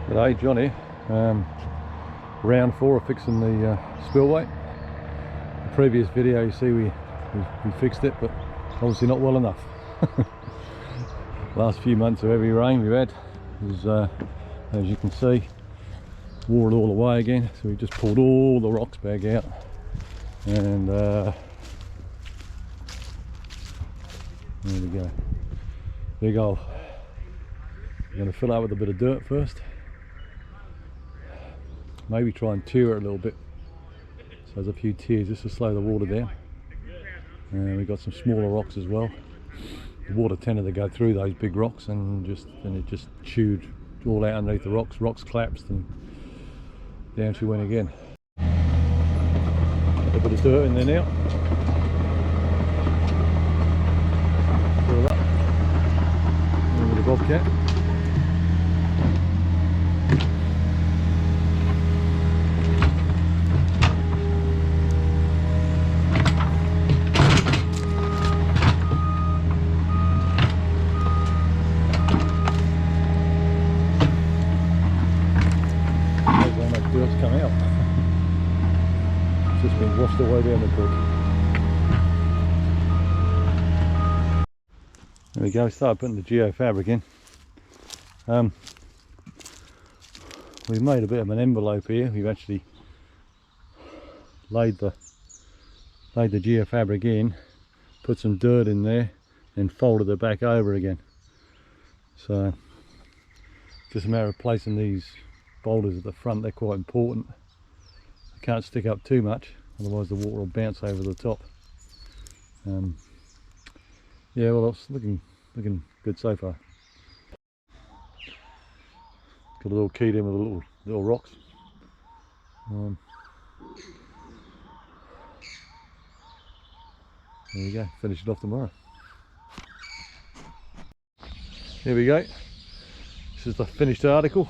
G'day, John here. Round 4 of fixing the spillway. The previous video you see we fixed it, but obviously not well enough. Last few months of heavy rain we've had is, as you can see, wore it all away again, so we just pulled all the rocks back out and there we go, big hole. I'm going to fill out with a bit of dirt first, maybe try and tear it a little bit so there's a few tears just to slow the water down. And we've got some smaller rocks as well. The water tended to go through those big rocks and it just chewed all out underneath the rocks. Rocks collapsed and down she went again. A bit of dirt in there now. Fill it up. A bit of bobcat. Dirt's come out. It's just been washed away down the brook. There we go, start putting the geofabric in. We've made a bit of an envelope here. We've actually laid the geofabric in, put some dirt in there and folded it back over again. So just a matter of placing these boulders at the front. They're quite important. They can't stick up too much, otherwise the water will bounce over the top. Yeah, well, it's looking good so far. Got a little keyed in with little rocks. There we go, finish it off tomorrow. Here we go. This is the finished article.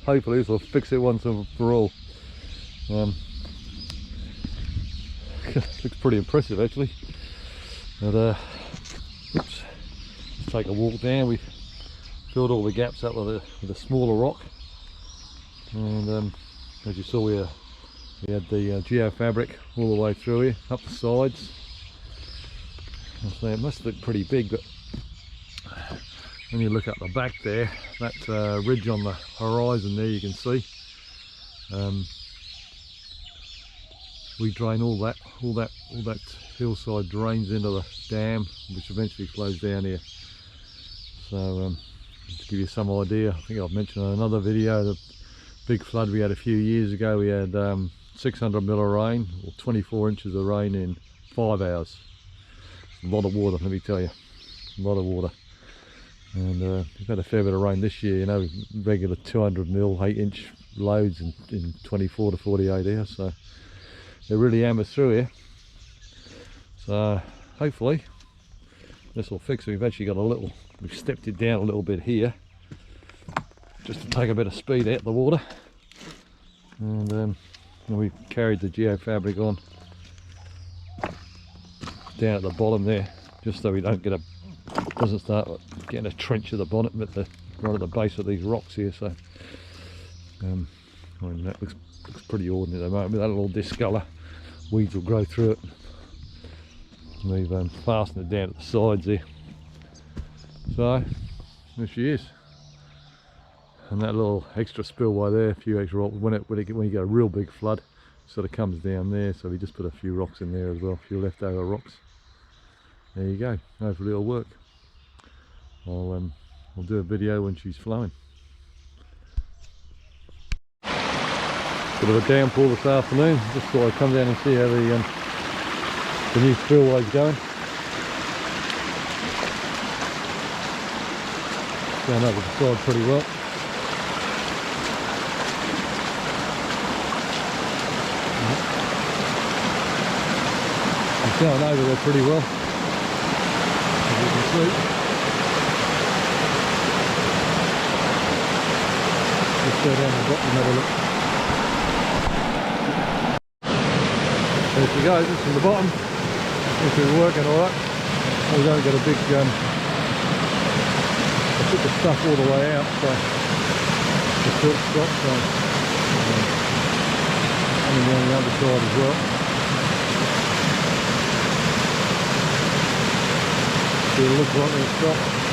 Hopefully this will fix it once and for all. Looks pretty impressive actually. But oops, let's take a walk down. We've filled all the gaps up with a smaller rock, and as you saw, we had the geofabric all the way through here, up the sides. So it must look pretty big, but when you look up the back there, that ridge on the horizon there, you can see we drain all that hillside drains into the dam, which eventually flows down here. So to give you some idea, I think I've mentioned in another video the big flood we had a few years ago. We had 600 mil of rain, or 24 inches of rain in 5 hours. A lot of water, let me tell you, a lot of water. And we've had a fair bit of rain this year, you know, regular 200 mil, 8-inch loads in 24 to 48 hours. So they're really hammers through here. So hopefully this will fix it. We've actually got we've stepped it down a little bit here, just to take a bit of speed out of the water. And we've carried the geofabric on down at the bottom there, just so we don't doesn't start getting a trench at the bottom, but right at the base of these rocks here. So I mean, that looks pretty ordinary at the moment. With that little discolour, weeds will grow through it. And we've fastened it down at the sides there. So there she is. And that little extra spillway there, a few extra rocks, when you get a real big flood, sort of comes down there. So we just put a few rocks in there as well, a few leftover rocks. There you go. Hopefully it'll work. I'll do a video when she's flowing. Bit of a downpour this afternoon. Just thought I'd come down and see how the new spillway's going. Going over the side pretty well. It's going over there pretty well, as you can see. Let's go down the bottom and have a look. There she goes, it's from the bottom. This is working alright. We don't get a big I took the stuff all the way out, so the short stop, so coming down the other side as well. See, it looks like they'll stop.